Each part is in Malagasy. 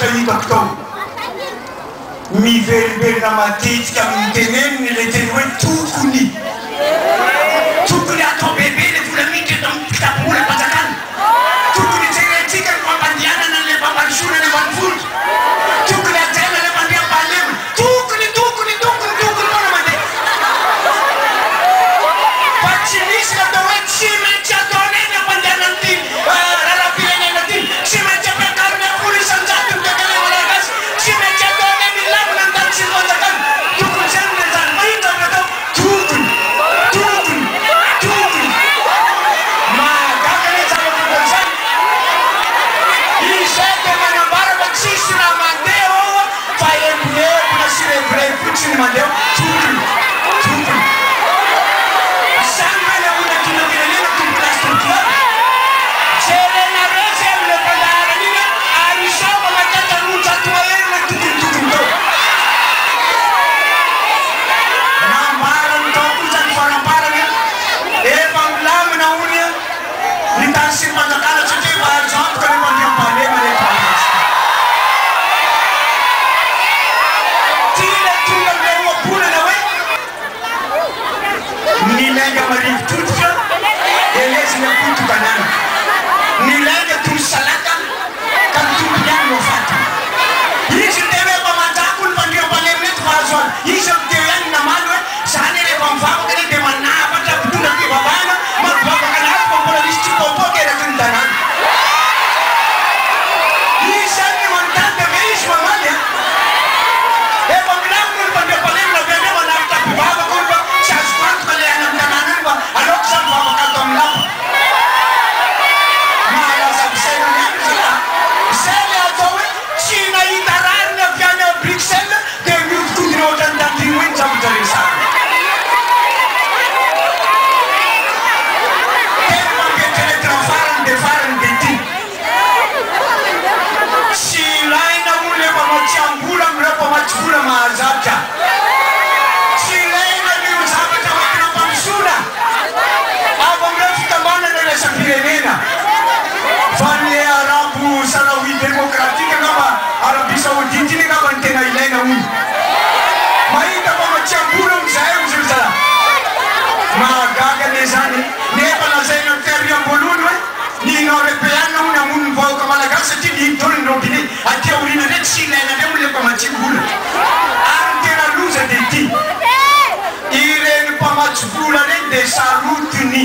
zavatra hitako tao miverina matetika miteneniny le teny hoe tokony atao bebe le vola miditra eto amin'ny kitapola mpanjakana tokony jerentsika ny fampandianana le fampansoana le mbanivolo tokony ajaina le mandriam-pahalemana tokony mana mandeha fa tsy misy natao hoe tsy maintsy ataoneny ampandianana ty raharam-pirenena ty tsy maintsy ampiakariny ampoly isan-jato mitakale malagasy tsy maintsy ataoneny lamina ny tany sy ny fanjakana tokony zany le zany mahita natao tokony mahagaga le zava-tokony zany izay de manambara fa tsisy raha mandeha ao fa embonebona sy revirevy fotsiny mandeha tokony zany mane ona kinafirenena tompolasy jerena rezy amile mpandaharana iny ary izao magnatata nonjatoaherina tokony tao nambarany tao koa zany fanambarany efa milamina ony ny tany sy ny mpanjakana satria efa azo antoka le mandriam-pahalema rehefa azy ty le tonga le roabolana hoe nilainga marivo totika elezy ny apotokanana nilainga toy salaka ka mitompony any no fata izy teo hoe mba manjako ny mandriam-pahalema neto fa azo any izy amteo ihany namaly hoe zany rehefa mivavaka ne de manavatra mpitondra fivavahana mavavaka anazy fa mbola misy tsy popoka eraky ny tanàna izy zany ny manontany de me izy mamaly efa milamina ny mandriam-pahalema avy any manavitra mpivavaka ony fa tsy azoko antoka le any amin'ny tanàna any fa aleoko zany mivavaka ato amin'ny lapa mahalaza bisainany any zay le atao hoe tsy nahita rariny avy any a Bruxelles de miodikodiny ohatrany tandrimo iny zavatra resaka tena mampietreretina farany de ty tsy ilaina ony le mpamatsiam-bola amireo mpamatsivola mahazatra tsy ilaina io zavatra makina mpamisoana avy amireo fitambanana resam-pirenena fa ny arabo saraoui démocratique angamba arabie saoudite iny angamba ny tena ilaina ony mahita mpamatsiam-bola amizay amizay mahagaga le zany nefa lazaina ny fiariam-boalohany hoe ny union européenne ony amony ny vahoaka malagasy satria niidony ny robinet aty aorina ndray tsy ilaina ndray le mpamatsiam-bola ary tena loza de ty ireny mpamatsivola reny de sarotiny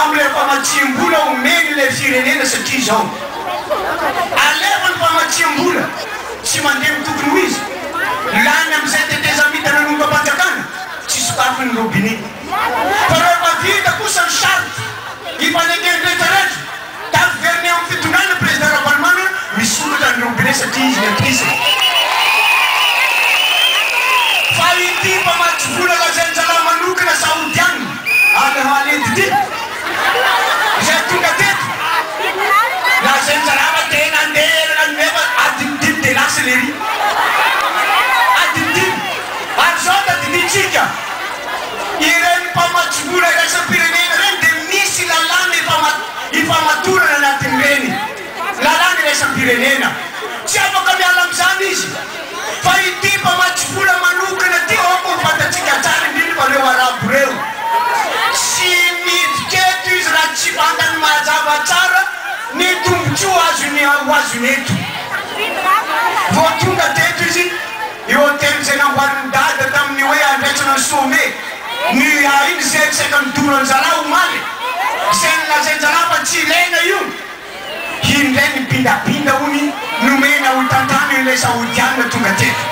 amle mpamatsiam-bola omeny le firenena satria zao alefa ny mpamatsiam-bola tsy mandeha mitokony ho izy lany amizay tetezamidana nomba mpanjakana tsy sokafo ny robinet fa rehefa vita kosa ny charte ifanengenrehetrarehetra taverny amin'ny fitondrana président ravalmana misoratra ny robinet satria izy ny ampisa fa ity mpamatsivola lazainjala manokana saodiany alehaaledy ty zay tonga teto lazainjalava tena anderana nefa adinidiny de lasy le ry adinidiny ary zao tadinitsika ireny mpamatsivola irasam-pirenena reny de misy lalàna ifamatorana anatiny reny lalàna irasam-pirenena tsy afaka miala amizany izy fa ity mpamatsivola manokana ty oko fatatsika tsara indrindry fa reo arabo reo tsy midiketo izy raha tsy fantany mahazava tsara ny tombotso azony oazony eto vo tonga teto izy ihôtely zay namboariny dada tamin'ny hoe andraitsana ny sommet ny iny zay saika midoranjala omaly zay nylazainjala fa tsy ilaina io indray nipindapinda ony nomena ho tantany le saodianina tonga teto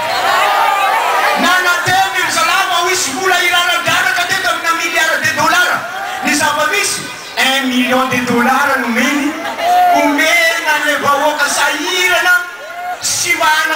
nanateny ny zalava hoisy vola iraradaraka teto amina milliard de dollara ny zava-misy 1 million de dollara nomeny omena le vahoaka sahirana sy vahana